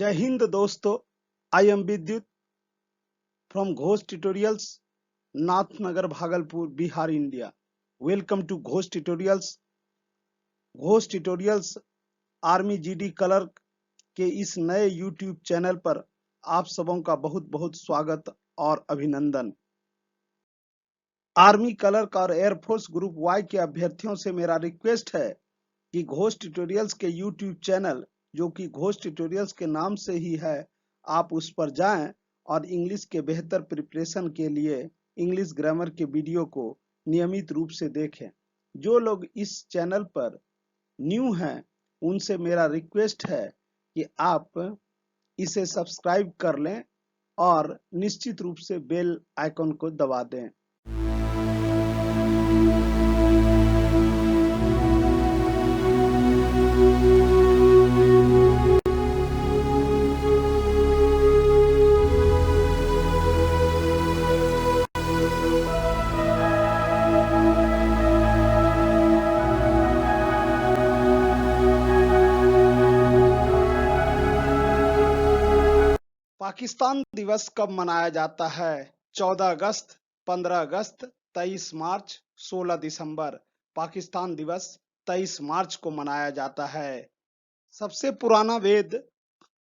जय हिंद दोस्तों, I am Vidyut from Ghosh tutorials, Nathnagar, Bhagalpur, Bihar, India. Welcome to Ghosh tutorials. Ghosh tutorials army GD clerk के इस नए यूट्यूब चैनल पर आप सबों का बहुत बहुत स्वागत और अभिनंदन। आर्मी क्लर्क और एयरफोर्स ग्रुप वाई के अभ्यर्थियों से मेरा रिक्वेस्ट है कि घोष ट्यूटोरियल्स के यूट्यूब चैनल, जो कि घोष ट्यूटोरियल्स के नाम से ही है, आप उस पर जाएं और इंग्लिश के बेहतर प्रिपरेशन के लिए इंग्लिश ग्रामर के वीडियो को नियमित रूप से देखें। जो लोग इस चैनल पर न्यू हैं, उनसे मेरा रिक्वेस्ट है कि आप इसे सब्सक्राइब कर लें और निश्चित रूप से बेल आइकन को दबा दें। पाकिस्तान दिवस कब मनाया जाता है? 14 अगस्त, 15 अगस्त, 23 मार्च, 16 दिसंबर। पाकिस्तान दिवस 23 मार्च को मनाया जाता है। सबसे पुराना वेद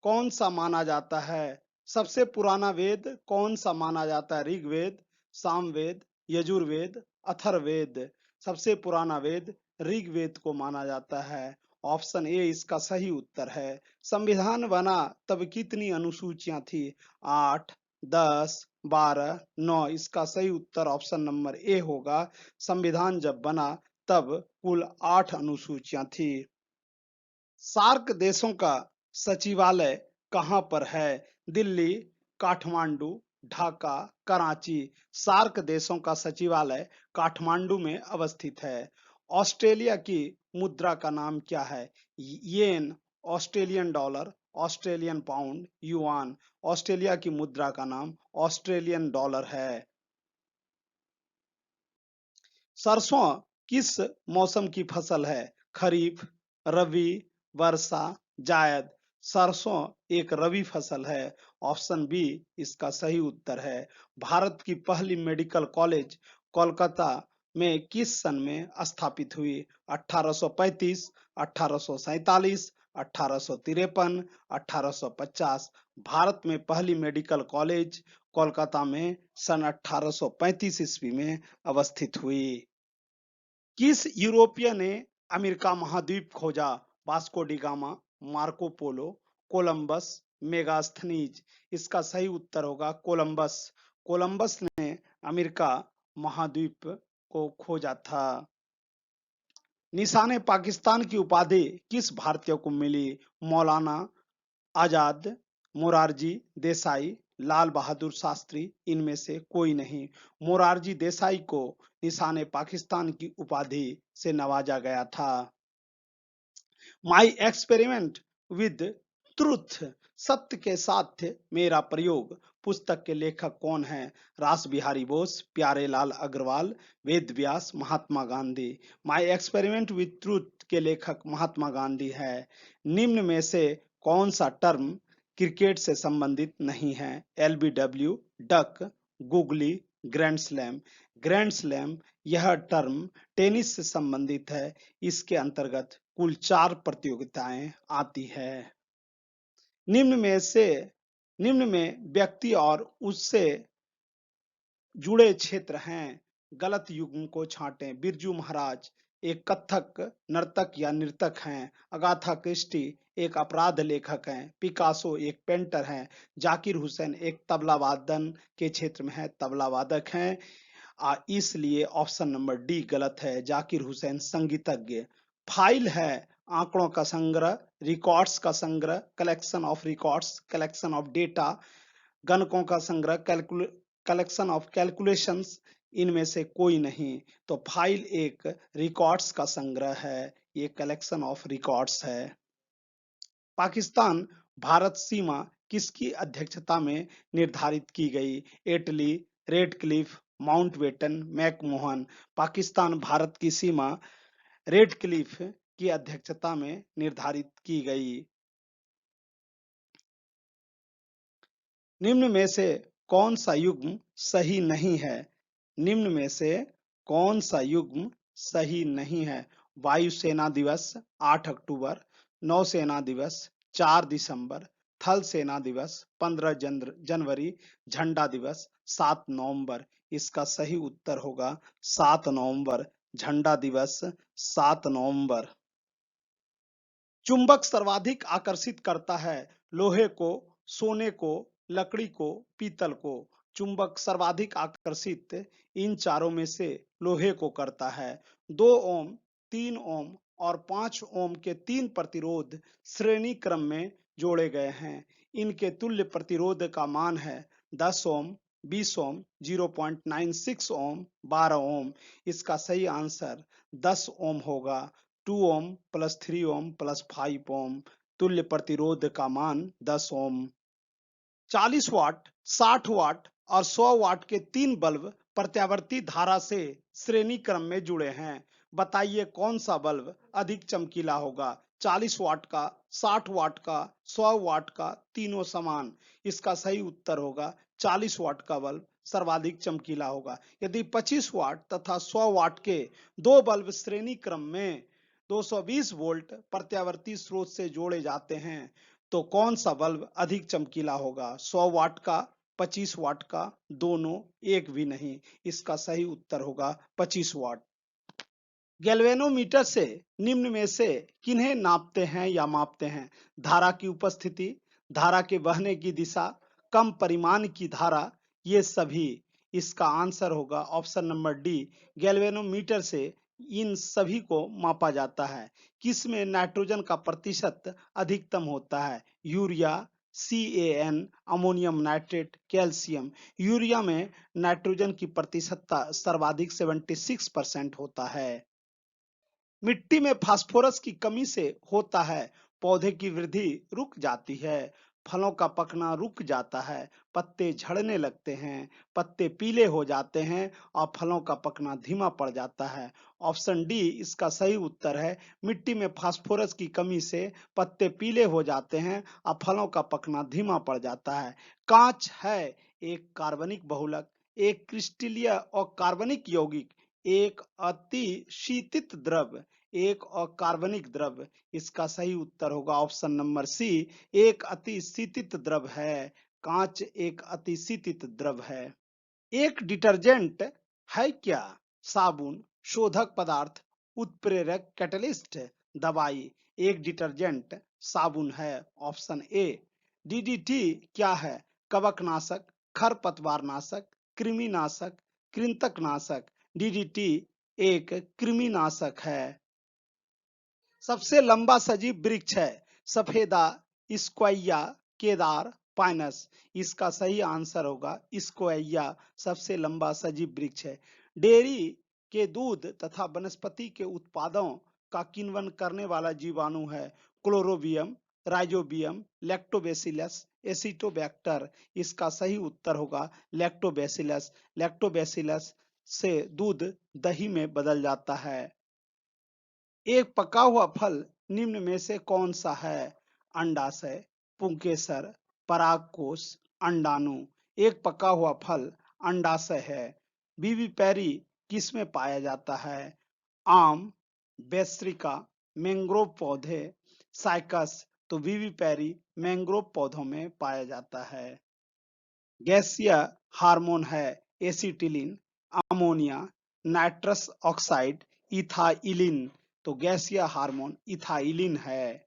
कौन सा माना जाता है? सबसे पुराना वेद कौन सा माना जाता है? ऋग्वेद, सामवेद, यजुर्वेद, अथर्ववेद। सबसे पुराना वेद ऋग्वेद को माना जाता है। ऑप्शन ए इसका सही उत्तर है। संविधान बना तब कितनी अनुसूचियां थी? 8, 10, 12, 9। इसका सही उत्तर ऑप्शन नंबर ए होगा। संविधान जब बना तब कुल 8 अनुसूचियां थी। सार्क देशों का सचिवालय कहां पर है? दिल्ली, काठमांडू, ढाका, कराची। सार्क देशों का सचिवालय काठमांडू में अवस्थित है। ऑस्ट्रेलिया की मुद्रा का नाम क्या है? Yen, Australian dollar, Australian pound, yuan. Australia की मुद्रा का नाम ऑस्ट्रेलियन डॉलर है। सरसों किस मौसम की फसल है? खरीफ, रबी, वर्षा, जायद। सरसों एक रबी फसल है। ऑप्शन बी इसका सही उत्तर है। भारत की पहली मेडिकल कॉलेज कोलकाता में किस सन में स्थापित हुई? 1835, 1847, 1853, 1850। भारत में पहली मेडिकल कॉलेज कोलकाता में सन 1835 ईस्वी में अवस्थित हुई। किस यूरोपीय ने अमेरिका महाद्वीप खोजा? Vasco D gamma, Marco Polo, Columbus, Megasthenes. इसका सही उत्तर होगा कोलंबस। कोलंबस ने अमेरिका महाद्वीप को खोजा था। निशाने पाकिस्तान की उपाधि किस भारतीय को मिली? मौलाना आजाद, मोरारजी देसाई, लाल बहादुर शास्त्री। इनमें से कोई नहीं। मोरारजी देसाई को निशाने पाकिस्तान की उपाधि से नवाजा गया था। माई एक्सपेरिमेंट विद ट्रुथ, सत्य के साथ मेरा प्रयोग, पुस्तक के लेखक कौन है? रास Bihari Bose, Pyare Lal Agrawal, Ved Vyas, Mahatma Gandhi. My experiment with truth के लेखक महात्मा गांधी है। निम्न में से कौन सा टर्म क्रिकेट से संबंधित नहीं है? LBW, duck, googly, grand slam. Grand slam यह टर्म टेनिस से संबंधित है। इसके अंतर्गत कुल 4 प्रतियोगिताएं आती है। निम्न में व्यक्ति और उससे जुड़े क्षेत्र हैं। गलत युग्म को छांटें। बिरजू महाराज एक कथक नर्तक या नृतक हैं। अगाथा क्रिस्टी एक अपराध लेखक हैं। पिकासो एक पेंटर हैं। जाकिर हुसैन एक तबला वादन के क्षेत्र में है, तबला वादक हैं। इसलिए ऑप्शन नंबर डी गलत है। जाकिर हुसैन संगीतज्ञ। फाइल है आंकड़ों का संग्रह, रिकॉर्ड्स का संग्रह, collection of records, collection of data. गणकों का संग्रह, कलेक्शन ऑफ कैलकुलेशंस। इनमें से कोई नहीं। तो फाइल एक रिकॉर्ड्स का संग्रह है, ये कलेक्शन ऑफ रिकॉर्ड्स है। पाकिस्तान भारत सीमा किसकी अध्यक्षता में निर्धारित की गई? Attlee, Radcliffe, Mountbatten, McMahon. Pakistan Bharat की सीमा रेडक्लिफ की अध्यक्षता में निर्धारित की गई। निम्न में से कौन सा युग्म सही नहीं है? निम्न में से कौन सा युग्म सही नहीं है? वायुसेना दिवस 8 अक्टूबर, नौसेना दिवस 4 दिसंबर, थल सेना दिवस 15 जनवरी, झंडा दिवस 7 नवंबर। इसका सही उत्तर होगा 7 नवंबर, झंडा दिवस 7 नवंबर। चुंबक सर्वाधिक आकर्षित करता है लोहे को, सोने को, लकड़ी को, पीतल को। चुंबक सर्वाधिक आकर्षित इन चारों में से लोहे को करता है। 2 ओम, 3 ओम और 5 ओम के 3 प्रतिरोध श्रेणी क्रम में जोड़े गए हैं। इनके तुल्य प्रतिरोध का मान है 10 ओम, 20 ओम, 0.96 ओम, 12 ओम। इसका सही आंसर 10 ओम होगा। 2 ओम प्लस 3 ओम प्लस 5 ओम, तुल्य प्रतिरोध का मान 10 ओम। 40 वाट, 60 वाट और 100 वाट के 3 बल्ब प्रत्यावर्ती धारा से श्रेणी क्रम में जुड़े हैं। बताइए कौन सा बल्ब अधिक चमकीला होगा? 40 वाट का, 60 वाट का, 100 वाट का, तीनों समान। इसका सही उत्तर होगा 40 वाट का बल्ब सर्वाधिक चमकीला होगा। यदि 25 वाट तथा 100 वाट के दो बल्ब श्रेणी क्रम में 220 वोल्ट प्रत्यावर्ती स्रोत से जोड़े जाते हैं तो कौन सा बल्ब अधिक चमकीला होगा? 100 वाट का, 25 वाट का, दोनों, एक भी नहीं। इसका सही उत्तर होगा 25 वाट। गैल्वेनोमीटर से निम्न में से किन्हें नापते हैं या मापते हैं? धारा की उपस्थिति, धारा के बहने की दिशा, कम परिमाण की धारा, ये सभी। इसका आंसर होगा ऑप्शन नंबर डी। गैल्वेनोमीटर से इन सभी को मापा जाता है। किसमें नाइट्रोजन का प्रतिशत अधिकतम होता है? Urea, CAN, ammonium nitrate, calcium. Urea में नाइट्रोजन की प्रतिशतता सर्वाधिक 76% होता है। मिट्टी में फास्फोरस की कमी से होता है पौधे की वृद्धि रुक जाती है, फलों का पकना रुक जाता है, पत्ते झड़ने लगते हैं, पत्ते पीले हो जाते हैं और फलों का पकना धीमा पड़ जाता है। ऑप्शन डी इसका सही उत्तर है। मिट्टी में फास्फोरस की कमी से पत्ते पीले हो जाते हैं और फलों का पकना धीमा पड़ जाता है। कांच है एक कार्बनिक बहुलक, एक क्रिस्टलीय और कार्बनिक यौगिक, एक अति शीतित द्रव, एक अकार्बनिक द्रव। इसका सही उत्तर होगा ऑप्शन नंबर सी, एक अति शीतित द्रव है। कांच एक अति शीतित द्रव है। एक डिटर्जेंट है क्या? साबुन, शोधक पदार्थ, उत्प्रेरक, कैटलिस्ट, दवाई। एक डिटर्जेंट साबुन है, ऑप्शन ए। DDT क्या है? कवकनाशक, खरपतवारनाशक, कृमिनाशक, कृंतकनाशक। DDT एक कृमिनाशक है। सबसे लंबा सजीव वृक्ष है सफेदा, स्क्वाइया, केदार, पाइनस। इसका सही आंसर होगा स्क्वाइया सबसे लंबा सजीव वृक्ष है। डेयरी के दूध तथा वनस्पति के उत्पादों का किण्वन करने वाला जीवाणु है क्लोरोबियम, राइजोबियम, लैक्टोबैसिलस, एसिटोबैक्टर। इसका सही उत्तर होगा लैक्टोबैसिलस। लैक्टोबैसिलस से दूध दही में बदल जाता है। एक पका हुआ फल निम्न में से कौन सा है? अंडाशय, पुंकेसर, परागकोश, अंडाणु। एक पका हुआ फल अंडाशय है। बीबीपेरी किस में पाया जाता है? आम, ब्रैसिका, मैंग्रोव पौधे, साइकस। तो बीबीपेरी मैंग्रोव पौधों में पाया जाता है। गैसीय हार्मोन है acetylene, ammonia, nitrous oxide, ethylene. तो गैसीय हार्मोन इथाइलिन है।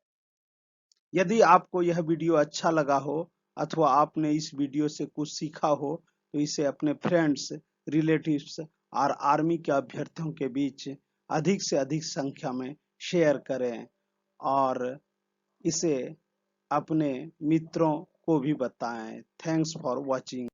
यदि आपको यह वीडियो अच्छा लगा हो अथवा आपने इस वीडियो से कुछ सीखा हो तो इसे अपने फ्रेंड्स, रिलेटिव्स और आर्मी के अभ्यर्थियों के बीच अधिक से अधिक संख्या में शेयर करें और इसे अपने मित्रों को भी बताएं। Thanks for watching.